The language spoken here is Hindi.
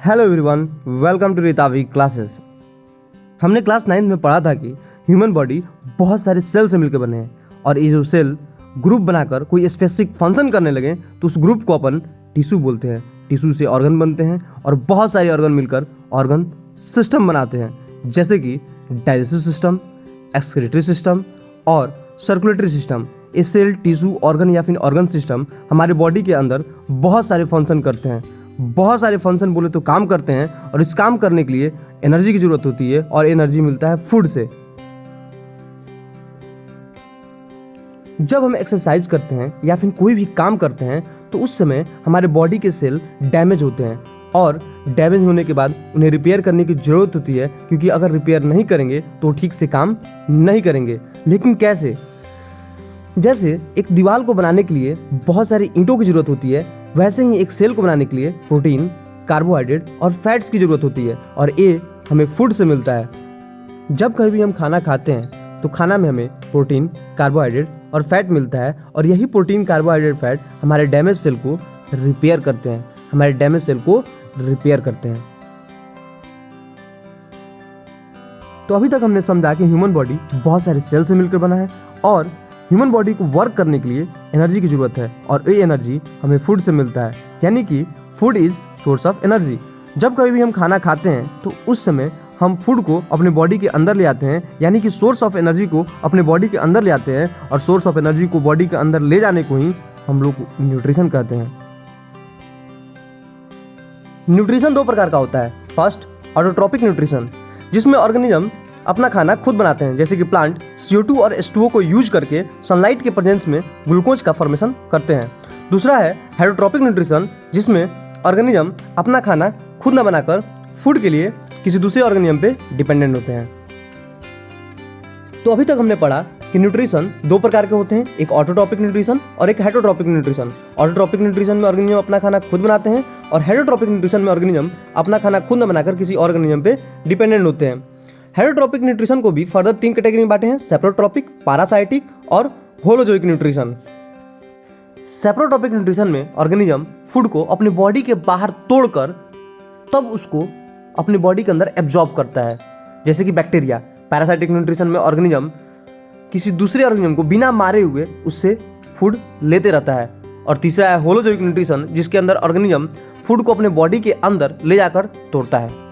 Hello everyone, welcome to Ritavi classes. हमने क्लास 9 में पढ़ा था कि ह्यूमन बॉडी बहुत सारे सेल से मिलकर बने हैं और ये जो सेल ग्रुप बनाकर कोई स्पेसिफिक फंक्शन करने लगे तो उस ग्रुप को अपन टिश्यू बोलते हैं। टिश्यू से ऑर्गन बनते हैं और बहुत सारे ऑर्गन मिलकर ऑर्गन सिस्टम बनाते हैं, जैसे कि डाइजेस्टिव सिस्टम, एक्सक्रीटरी सिस्टम और सर्कुलेटरी सिस्टम। ये सेल, टिश्यू, ऑर्गन या फिर ऑर्गन सिस्टम हमारे बॉडी के अंदर बहुत सारे फंक्शन करते हैं। बहुत सारे फंक्शन बोले तो काम करते हैं और इस काम करने के लिए एनर्जी की जरूरत होती है और एनर्जी मिलता है फूड से। जब हम एक्सरसाइज करते हैं या फिर कोई भी काम करते हैं तो उस समय हमारे बॉडी के सेल डैमेज होते हैं और डैमेज होने के बाद उन्हें रिपेयर करने की जरूरत होती है, क्योंकि अगर रिपेयर नहीं करेंगे तो ठीक से काम नहीं करेंगे। लेकिन कैसे? जैसे एक दीवार को बनाने के लिए बहुत सारी ईंटों की जरूरत होती है, वैसे ही एक सेल को बनाने के लिए प्रोटीन, कार्बोहाइड्रेट और फैट्स की जरूरत होती है और ये हमें फूड से मिलता है। जब कभी भी हम खाना खाते हैं तो खाना में हमें प्रोटीन, कार्बोहाइड्रेट और फैट मिलता है और यही प्रोटीन, कार्बोहाइड्रेट, फैट हमारे डैमेज सेल को रिपेयर करते हैं, तो अभी तक हमने समझा कि ह्यूमन बॉडी बहुत सारे सेल से मिलकर बना है और ह्यूमन बॉडी को वर्क करने के लिए एनर्जी की जरूरत है और ये एनर्जी हमें फूड से मिलता है, यानी कि food is source of energy. जब कभी भी हम खाना खाते हैं तो उस समय हम फूड को अपने बॉडी के अंदर ले आते हैं, यानी कि सोर्स ऑफ एनर्जी को अपने बॉडी के अंदर ले आते हैं और सोर्स ऑफ एनर्जी को बॉडी के अंदर ले जाने को ही हम लोग न्यूट्रिशन कहते हैं। न्यूट्रिशन दो प्रकार का होता है। फर्स्ट, ऑटोट्रॉपिक न्यूट्रिशन, जिसमें ऑर्गेनिज्म अपना खाना खुद बनाते हैं, जैसे कि प्लांट CO2 और H2O को यूज करके सनलाइट के प्रेजेंस में ग्लूकोज का फॉर्मेशन करते हैं। दूसरा है हेटरोट्रॉपिक न्यूट्रिशन, जिसमें ऑर्गेनिज्म अपना खाना खुद न बनाकर फूड के लिए किसी दूसरे ऑर्गेनिज्म पे डिपेंडेंट होते हैं। तो अभी तक हमने पढ़ा कि न्यूट्रिशन दो प्रकार के होते हैं, एक ऑटोट्रॉपिक न्यूट्रिशन और एक हेटरोट्रॉपिक न्यूट्रिशन। ऑटोट्रॉपिक न्यूट्रिशन में ऑर्गेनिज्म अपना खाना खुद बनाते हैं और हेटरोट्रॉपिक न्यूट्रिशन में ऑर्गेनिज्म अपना खाना खुद न बनाकर किसी ऑर्गेनिज्म पे डिपेंडेंट होते हैं। हेटरोट्रॉपिक न्यूट्रिशन को भी फर्दर 3 कैटेगरी में बांटे हैं, सेप्रोट्रॉपिक, पैरासाइटिक और होलोजोइक न्यूट्रिशन। सेप्रोट्रॉपिक न्यूट्रिशन में ऑर्गेनिज्म फूड को अपने बॉडी के बाहर तोड़कर तब उसको अपने बॉडी के अंदर एब्जॉर्ब करता है, जैसे कि बैक्टीरिया। पैरासाइटिक न्यूट्रिशन में ऑर्गेनिज्म किसी दूसरे ऑर्गेनिज्म को बिना मारे हुए उससे फूड लेते रहता है। और तीसरा है होलोजोइक न्यूट्रिशन, जिसके अंदर ऑर्गेनिज्म फूड को अपने बॉडी के अंदर ले जाकर तोड़ता है।